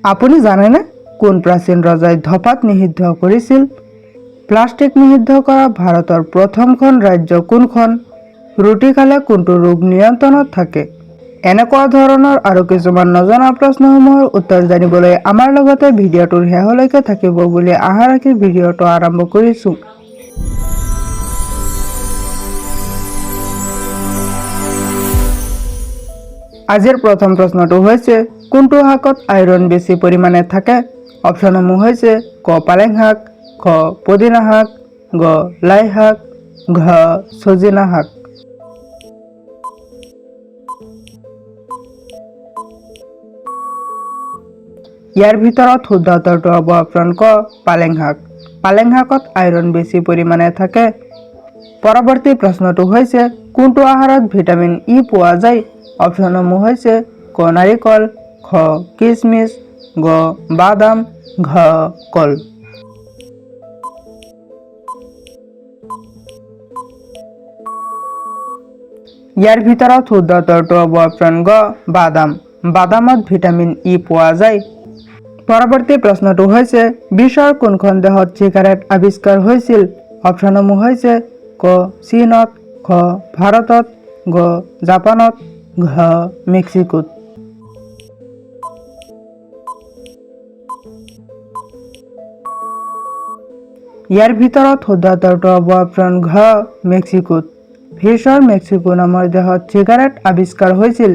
আপুনি জানেনে কোন প্ৰাচীন ৰজাই ধঁপাত নিষিদ্ধ কৰিছিল? প্লাষ্টিক নিষিদ্ধ কৰা ভাৰতৰ প্ৰথমখন ৰাজ্য কোনখন? ৰুটি খালে কোনটো ৰোগ নিয়ন্ত্ৰণত থাকে? এনেকুৱা ধৰণৰ আৰু কিছুমান নজনা প্ৰশ্নসমূহৰ উত্তৰ জানিবলৈ আমাৰ লগতে ভিডিঅ'টোৰ শেষলৈকে থাকিব বুলি আশা ৰাখি ভিডিঅ'টো আৰম্ভ কৰিছোঁ। আজিৰ প্ৰথম প্ৰশ্নটো হৈছে কোনটো শাকত আইৰণ বেছি পৰিমাণে থাকে? অপশ্যনসমূহ হৈছে ক পালেং শাক, খ পদিনা শাক, গ লাই শাক, ঘ সজিনা শাক। ইয়াৰ ভিতৰত শুদ্ধ উত্তৰটো হ'ব অপশ্যন ক পালেং শাক। পালেং শাকত আইৰণ বেছি পৰিমাণে থাকে। পৰৱৰ্তী প্ৰশ্নটো হৈছে কোনটো আহাৰত ভিটামিন ই পোৱা যায়? অপশ্যনসমূহ হৈছে ক নাৰিকল, খ কিচমিচ, গ বাদাম, ঘ কল। ইয়াৰ ভিতৰত শুদ্ধ উত্তৰটো হ'ব অপশ্যন গ বাদাম। বাদামত ভিটামিন ই পোৱা যায়। পৰৱৰ্তী প্ৰশ্নটো হৈছে বিশ্বৰ কোনখন দেশত চিগাৰেট আৱিষ্কাৰ হৈছিল? অপশ্যনসমূহ হৈছে ক চীনত, খ ভাৰতত, গ জাপানত, ঘ মেক্সিকোত। ইয়াৰ ভিতৰত শুদ্ধ উত্তৰটো হ'ব অপশ্যন ঘ মেক্সিকোত। বিশ্বৰ মেক্সিকো নামৰ দেশত চিগাৰেট আৱিষ্কাৰ হৈছিল।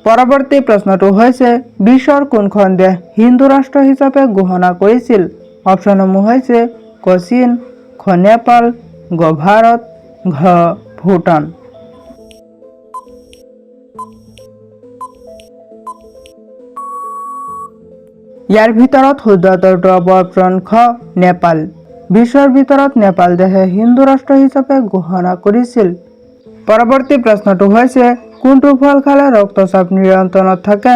পৰৱৰ্তী প্ৰশ্নটো হৈছে বিশ্বৰ কোনখন দেশ হিন্দু ৰাষ্ট্ৰ হিচাপে ঘোষণা কৰিছিল? অপশ্যনসমূহ হৈছে ক চীন, খ নেপাল, গ ভাৰত, ঘ ভূটান। ইয়াৰ ভিতৰত শুদ্ধ উত্তৰটো হ'ব অপশ্যন খ নেপাল। বিশ্বৰ ভিতৰত নেপাল দেশে হিন্দু ৰাষ্ট্ৰ হিচাপে ঘোষণা কৰিছিল। পৰৱৰ্তী প্ৰশ্নটো হৈছে কোনটো ফল খালে ৰক্তচাপ নিয়ন্ত্ৰণত থাকে?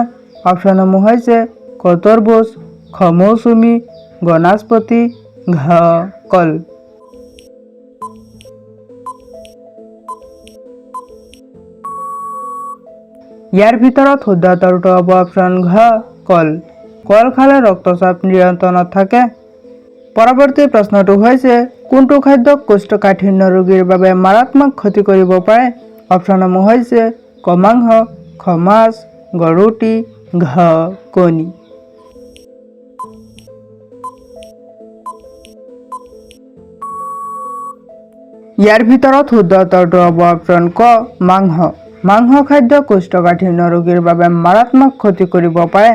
অপশ্যনসমূহ হৈছে ক তৰবুজ, খ মৌচুমী, গ নাচপতি, ঘ কল। ইয়াৰ ভিতৰত শুদ্ধ উত্তৰটো হ'ব অপশ্যন ঘ কল। কল খালে ৰক্তচাপ নিয়ন্ত্ৰণত থাকে। পৰৱৰ্তী প্ৰশ্নটো হৈছে কোনটো খাদ্য কোষ্ঠকাঠিন্য ৰোগীৰ বাবে মাৰাত্মক ক্ষতি কৰিব পাৰে? অপশ্যনসমূহ হৈছে ক মাংস, খ মাছ, গ ৰুটি, ঘ কণী। ইয়াৰ ভিতৰত শুদ্ধ উত্তৰটো হ'ব অপশ্যন ক মাংস। মাংস খাদ্য কোষ্ঠকাঠিন্য ৰোগীৰ বাবে মাৰাত্মক ক্ষতি কৰিব পাৰে।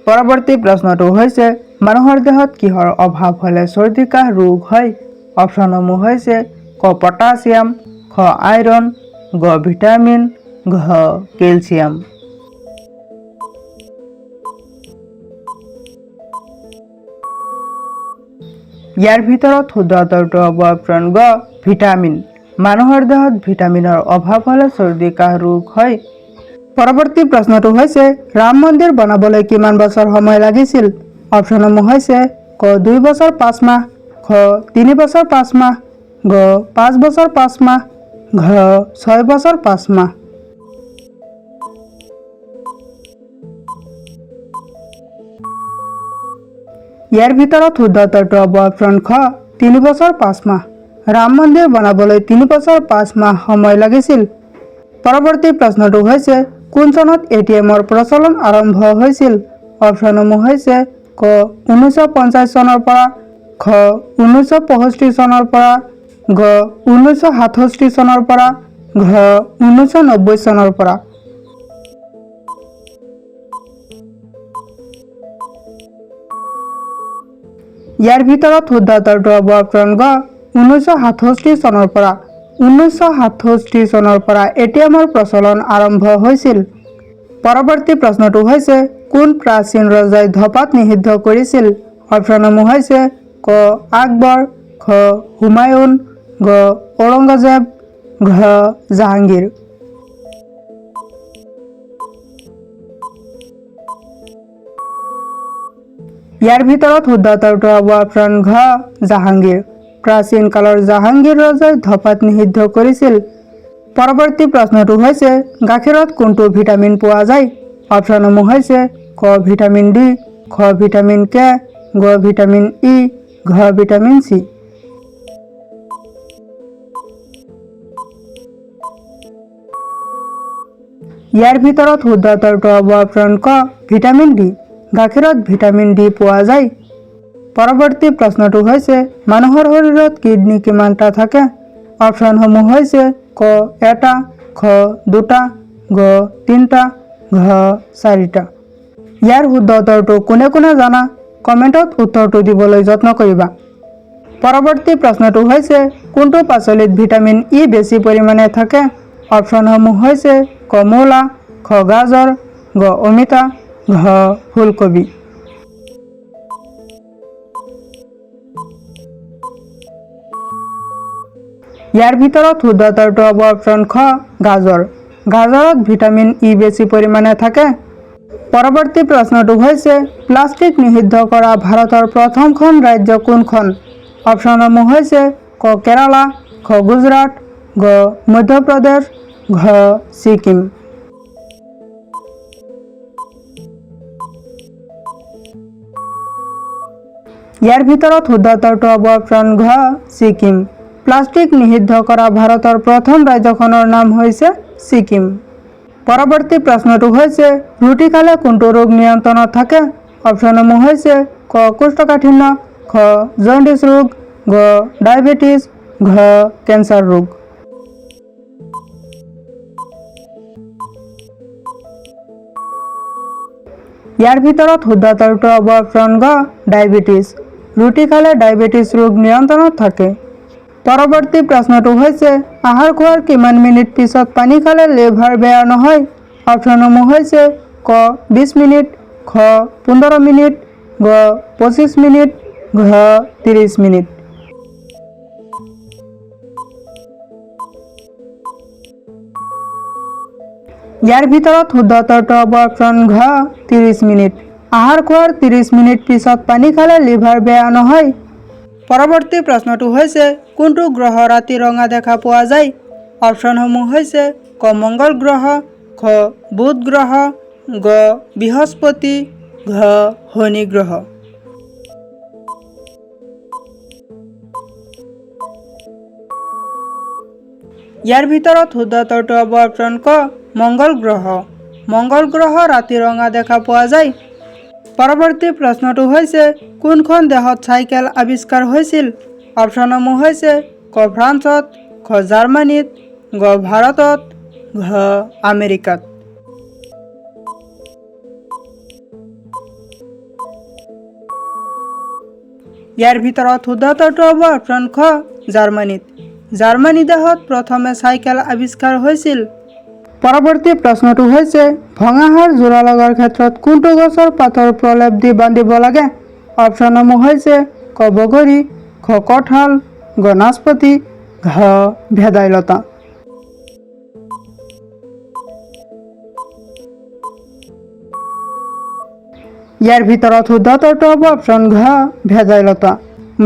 পৰৱৰ্তী প্ৰশ্নটো হৈছে মানুহৰ দেহত কিহৰ অভাৱ হ'লে চৰ্দি কাহ ৰোগ হয়? অপশ্যনসমূহ হৈছে ক পটাছিয়াম, খ আইৰণ, গ ভিটামিন, ঘ কেলছিয়াম। ইয়াৰ ভিতৰত শুদ্ধ উত্তৰটো হ'ব অপশ্যন গ ভিটামিন। মানুহৰ দেহত ভিটামিনৰ অভাৱ হ'লে চৰ্দি কাহ ৰোগ হয়। পৰৱৰ্তী প্ৰশ্নটো হৈছে ৰাম মন্দিৰ বনাবলৈ কিমান বছৰ সময় লাগিছিল? অপশ্যনসমূহ হৈছে ক 2 বছৰ 5 মাহ, খ 3 বছৰ 5 মাহ, গ 5 বছৰ 5 মাহ, ঘ 6 বছৰ 5 মাহ। ইয়াৰ ভিতৰত শুদ্ধ উত্তৰটো হ'ব অপশ্যন খ 3 বছৰ 5 মাহ। ৰাম মন্দিৰ বনাবলৈ 3 বছৰ 5 মাহ সময় লাগিছিল। পৰৱৰ্তী প্ৰশ্নটো হৈছে কোন চনত এটিএমৰ প্ৰচলন আৰম্ভ হৈছিল? অপশ্যনসমূহ হৈছে ক 1950 চনৰ পৰা, খ 1965 চনৰ পৰা, গ 1967 চনৰ পৰা, ঘ 1990 চনৰ পৰা। ইয়াৰ ভিতৰত শুদ্ধ উত্তৰটো হ'ব অপশ্যন গ 1967 চনৰ পৰা। 1967 চনৰ পৰা এটিএমৰ প্ৰচলন আৰম্ভ হৈছিল। পৰৱৰ্তী প্ৰশ্নটো হৈছে কোন প্ৰাচীন ৰজাই ধঁপাত নিষিদ্ধ কৰিছিল? অপশ্যনসমূহ হৈছে ক আকবৰ, খ হুমায়ুন, গ ঔৰংগজেব, ঘ জাহাংগীৰ। ইয়াৰ ভিতৰত শুদ্ধ উত্তৰটো হ'ব অপশ্যন ঘ জাহাংগীৰ। প্ৰাচীন কালৰ জাহাংগীৰ ৰজাই ধঁপাত নিষিদ্ধ কৰিছিল। পৰৱৰ্তী প্ৰশ্নটো হৈছে গাখীৰত কোনটো ভিটামিন পোৱা যায়? অপশ্যনসমূহ হৈছে ক ভিটামিন ডি, খ ভিটামিন কে, গ ভিটামিন ই, ঘ ভিটামিন সি। ইয়াৰ ভিতৰত শুদ্ধ উত্তৰটো হ'ব অপশ্যন ক ভিটামিন ডি। গাখীৰত ভিটামিন ডি পোৱা যায়। পৰৱৰ্তী প্ৰশ্নটো হৈছে মানুহৰ শৰীৰত কিডনী কিমানটা থাকে? অপশ্যনসমূহ হৈছে ক এটা, খ দুটা, গ তিনিটা, ঘ চাৰিটা। ইয়াৰ শুদ্ধ উত্তৰটো কোনে কোনে জানা কমেণ্টত উত্তৰটো দিবলৈ যত্ন কৰিবা। পৰৱৰ্তী প্ৰশ্নটো হৈছে কোনটো পাচলিত ভিটামিন ই বেছি পৰিমাণে থাকে? অপশ্যনসমূহ হৈছে ক মূলা, খ গাজৰ, গ অমিতা, ঘ ফুলকবি। ইয়াৰ ভিতৰত শুদ্ধ উত্তৰটো হ'ব অপশ্যন খ গাজৰ। গাজৰত ভিটামিন ই বেছি পৰিমাণে থাকে। পৰৱৰ্তী প্ৰশ্নটো হৈছে প্লাষ্টিক নিষিদ্ধ কৰা ভাৰতৰ প্ৰথমখন ৰাজ্য কোনখন? অপশ্যনসমূহ হৈছে ক কেৰালা, খ গুজৰাট, গ মধ্যপ্ৰদেশ, ঘ ছিকিম। ইয়াৰ ভিতৰত শুদ্ধ উত্তৰটো হ'ব অপশ্যন ঘ ছিকিম। প্লাষ্টিক নিষিদ্ধ কৰা ভাৰতৰ প্ৰথম ৰাজ্যখনৰ নাম হৈছে ছিকিম। পৰৱৰ্তী প্ৰশ্নটো হৈছে ৰুটি খালে কোনটো ৰোগ নিয়ন্ত্ৰণত থাকে? অপশ্যনসমূহ হৈছে ক কোষ্ঠকাঠিন্য, খ জণ্ডিছ ৰোগ, গ ডায়েবেটিছ, ঘ কেঞ্চাৰ ৰোগ। ইয়াৰ ভিতৰত শুদ্ধ উত্তৰটো হ'ব অপশ্যন গ ডায়েবেটিছ। ৰুটি খালে ডায়েবেটিছ ৰোগ নিয়ন্ত্ৰণত থাকে। পৰৱৰ্তী প্ৰশ্নটো হৈছে আহাৰ খোৱাৰ কিমান মিনিট পিছত পানী খালে লিভাৰ বেয়া নহয়? অপশ্যনসমূহ হৈছে ক 20 মিনিট, খ 15 মিনিট, গ 25 মিনিট, ঘ 30 মিনিট। ইয়াৰ ভিতৰত শুদ্ধ উত্তৰটো হ'ব অপশ্যন ঘ 30 মিনিট। আহাৰ খোৱাৰ 30 মিনিট পিছত পানী খালে লিভাৰ বেয়া নহয়। পৰৱৰ্তী প্ৰশ্নটো হৈছে কোনটো গ্ৰহ ৰাতি ৰঙা দেখা পোৱা যায়? অপশ্যনসমূহ হৈছে ক মংগল গ্ৰহ, খ বুধ গ্ৰহ, গ বৃহস্পতি, ঘ শনি গ্ৰহ। ইয়াৰ ভিতৰত শুদ্ধ উত্তৰটো হ'ব অপশ্যন ক মংগল গ্ৰহ। মংগল গ্ৰহ ৰাতি ৰঙা দেখা পোৱা যায়। পৰৱৰ্তী প্ৰশ্নটো হৈছে কোনখন দেশত চাইকেল আৱিষ্কাৰ হৈছিল? অপশ্যনসমূহ হৈছে ক ফ্ৰান্সত, খ জাৰ্মানীত, গ ভাৰতত, ঘ আমেৰিকাত। ইয়াৰ ভিতৰত শুদ্ধ উত্তৰটো হ'ব অপশ্যন খ জাৰ্মানীত। জাৰ্মানী দেশত প্ৰথমে চাইকেল আৱিষ্কাৰ হৈছিল। পৰৱৰ্তী প্ৰশ্নটো হৈছে ভঙা হাড় যোৰা লগাৰ ক্ষেত্ৰত কোনটো গছৰ পাতৰ প্ৰলেপ দি বান্ধিব লাগে? অপশ্যনসমূহ হৈছে ক বগৰী, খ কঁঠাল, গ নাচপতি, ঘ ভেদাইলতা। ইয়াৰ ভিতৰত শুদ্ধ উত্তৰটো হ'ব অপশ্যন ঘ ভেদাইলতা।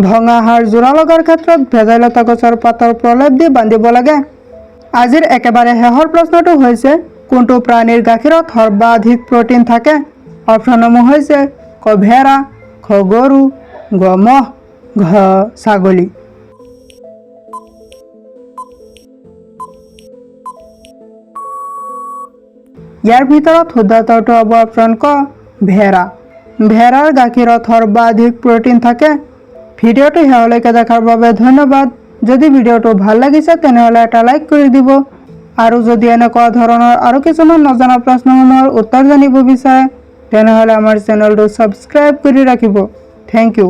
ভঙা হাড় যোৰা লগাৰ ক্ষেত্ৰত ভেদাইলতা গছৰ পাতৰ প্ৰলেপ দি বান্ধিব লাগে। আজিৰ একেবাৰে শেষৰ প্ৰশ্নটো হৈছে কোনটো প্ৰাণীৰ গাখীৰত সৰ্বাধিক প্ৰটিন থাকে? অপশ্যনসমূহ হৈছে ক ভেড়া, খ গৰু, গ ম'হ, ঘ ছাগলী। ইয়াৰ ভিতৰত শুদ্ধ উত্তৰটো হ'ব অপশ্যন ক ভেড়া। ভেড়াৰ গাখীৰত সৰ্বাধিক প্ৰটিন থাকে। ভিডিঅ'টো শেষলৈকে দেখাৰ বাবে ধন্যবাদ। যদি ভিডিঅ'টো ভাল লাগিছে তেনেহ'লে এটা লাইক কৰি দিব আৰু যদি এনেকুৱা ধৰণৰ আৰু কিছুমান নজনা প্ৰশ্নসমূহৰ উত্তৰ জানিব বিচাৰে তেনেহ'লে আমাৰ চেনেলটো ছাবস্ক্ৰাইব কৰি ৰাখিব। Thank U.